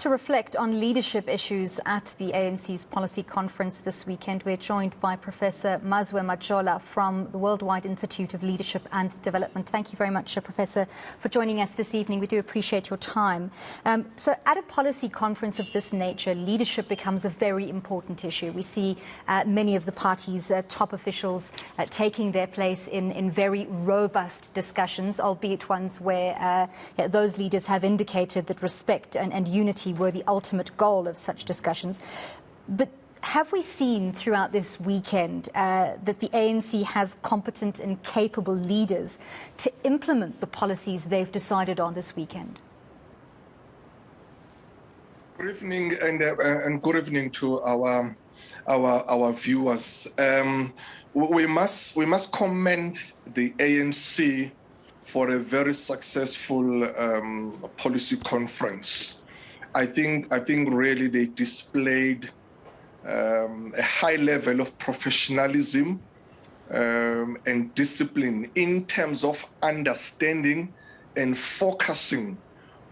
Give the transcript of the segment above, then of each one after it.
To reflect on leadership issues at the ANC's policy conference this weekend, we're joined by Professor Mazwe Majola from the Worldwide Institute of Leadership and Development. Thank you very much, Professor, for joining us this evening. We do appreciate your time. So at a policy conference of this nature, leadership becomes a very important issue. We see many of the parties' top officials taking their place in very robust discussions, albeit ones where those leaders have indicated that respect and unity were the ultimate goal of such discussions. But have we seen throughout this weekend that the ANC has competent and capable leaders to implement the policies they've decided on this weekend? Good evening, and good evening to our viewers. We must commend the ANC for a very successful policy conference. I think really they displayed a high level of professionalism and discipline in terms of understanding and focusing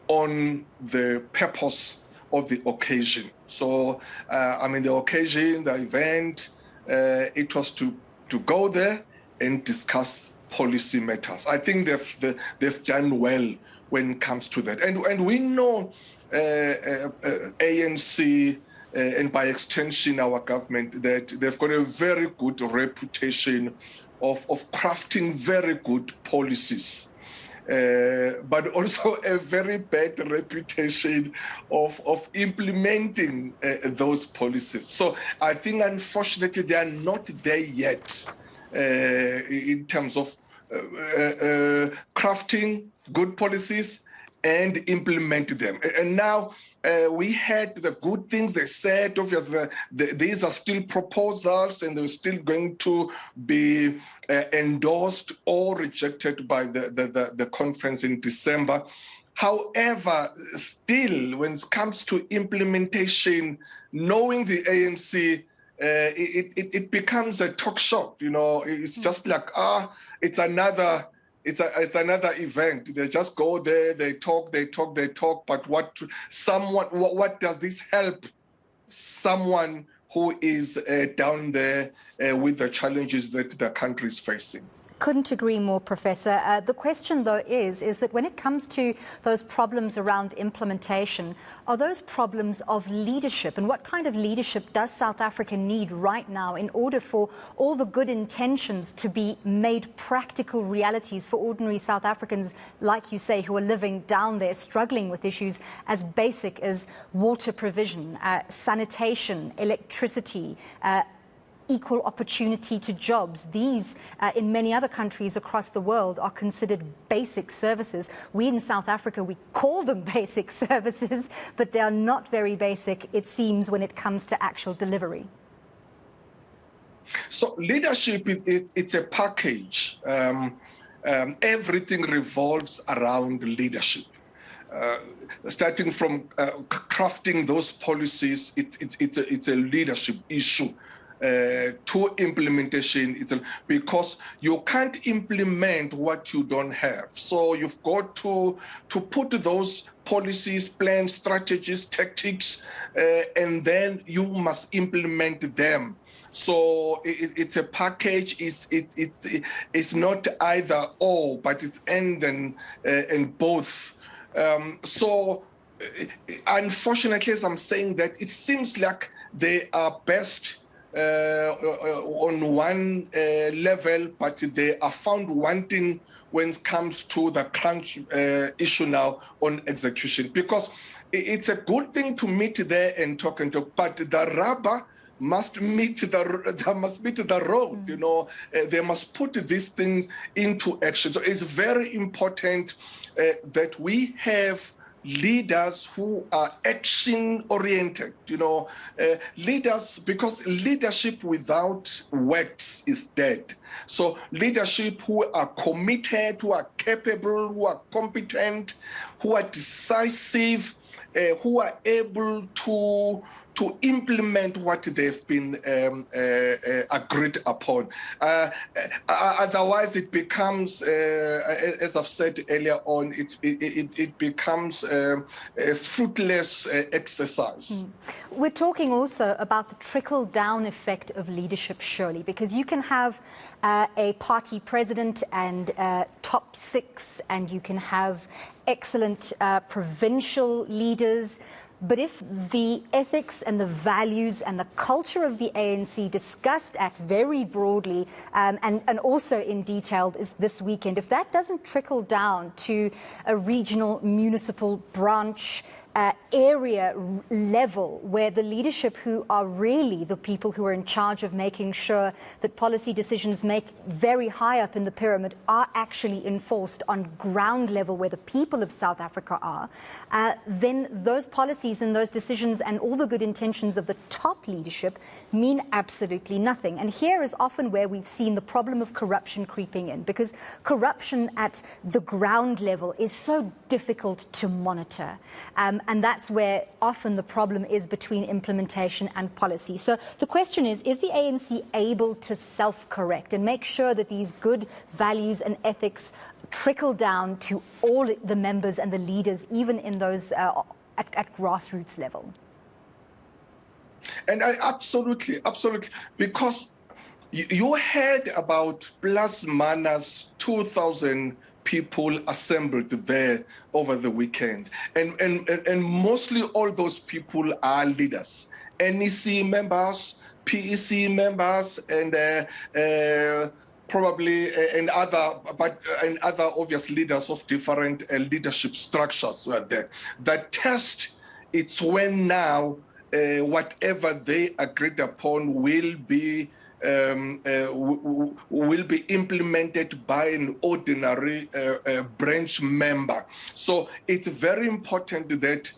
on the purpose of the occasion. So, the occasion, the event, it was to go there and discuss policy matters. I think they've done well when it comes to that. And we know ANC and by extension our government that they've got a very good reputation of crafting very good policies, but also a very bad reputation of implementing those policies. So I think unfortunately they are not there yet in terms of crafting good policies and implement them. And now we had the good things they said. Obviously, these are still proposals and they're still going to be endorsed or rejected by the conference in December. However, still, when it comes to implementation, knowing the ANC, it becomes a talk shop. You know, it's just like it's another event. They just go there, they talk. But what does this help someone who is down there with the challenges that the country is facing? Couldn't agree more, Professor. The question, though, is that when it comes to those problems around implementation, are those problems of leadership? And what kind of leadership does South Africa need right now in order for all the good intentions to be made practical realities for ordinary South Africans, like you say, who are living down there, struggling with issues as basic as water provision, sanitation, electricity, equal opportunity to jobs? These, in many other countries across the world, are considered basic services. We in South Africa, we call them basic services, but they are not very basic, it seems, when it comes to actual delivery. So leadership, it's a package. Everything revolves around leadership. Starting from crafting those policies, it's a leadership issue. To implementation, because you can't implement what you don't have. So you've got to put those policies, plans, strategies, tactics, and then you must implement them. So it's a package. It's not either or, but it's and both. So unfortunately, as I'm saying that, it seems like they are best on one level, but they are found wanting when it comes to the crunch issue now on execution. Because it's a good thing to meet there and talk, but the rubber must meet the road. You know, they must put these things into action. So it's very important that we have leaders who are action-oriented, leaders, because leadership without works is dead. So leadership who are committed, who are capable, who are competent, who are decisive, who are able to to implement what they've been agreed upon. Otherwise, it becomes, as I've said earlier on, it becomes a fruitless exercise. We're talking also about the trickle-down effect of leadership, surely, because you can have a party president and top six, and you can have excellent provincial leaders. But if the ethics and the values and the culture of the ANC discussed at very broadly and also in detail this weekend, if that doesn't trickle down to a regional municipal branch area level where the leadership, who are really the people who are in charge of making sure that policy decisions make very high up in the pyramid are actually enforced on ground level where the people of South Africa are, then those policies and those decisions and all the good intentions of the top leadership mean absolutely nothing. And here is often where we've seen the problem of corruption creeping in, because corruption at the ground level is so difficult to monitor. And that's where often the problem is between implementation and policy. So the question is the ANC able to self-correct and make sure that these good values and ethics trickle down to all the members and the leaders, even in those at grassroots level? And absolutely, because you heard about plus minus 2,000 people assembled there over the weekend, and mostly all those people are leaders, NEC members, PEC members, and probably and other obvious leaders of different leadership structures were there. The test, it's when now whatever they agreed upon will be implemented by an ordinary branch member. So it's very important that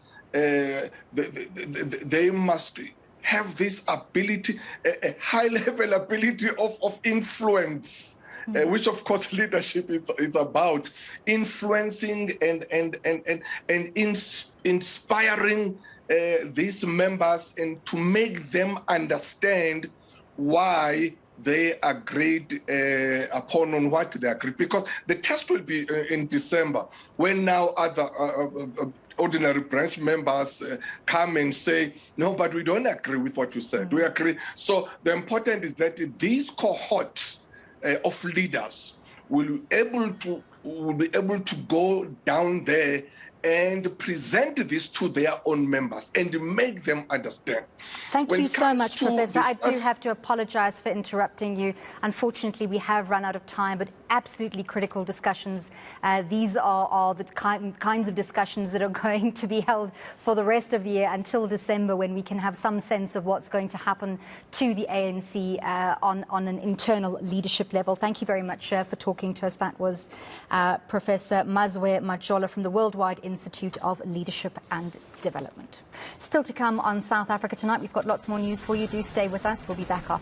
they must have this ability, a high-level ability of influence, which of course leadership is about, influencing and inspiring these members, and to make them understand why they agreed upon on what they agreed, because the test will be in December, when now other ordinary branch members come and say, no, but we don't agree with what you said. We agree. So the important is that these cohorts of leaders will be able to go down there and present this to their own members and make them understand. Thank you so much, Professor. I do have to apologize for interrupting you. Unfortunately, we have run out of time, but absolutely critical discussions. These are the kinds of discussions that are going to be held for the rest of the year until December, when we can have some sense of what's going to happen to the ANC on an internal leadership level. Thank you very much for talking to us. That was Professor Mazwe Majola from the Worldwide Institute of Leadership and Development. Still to come on South Africa Tonight. We've got lots more news for you. Do stay with us. We'll be back after.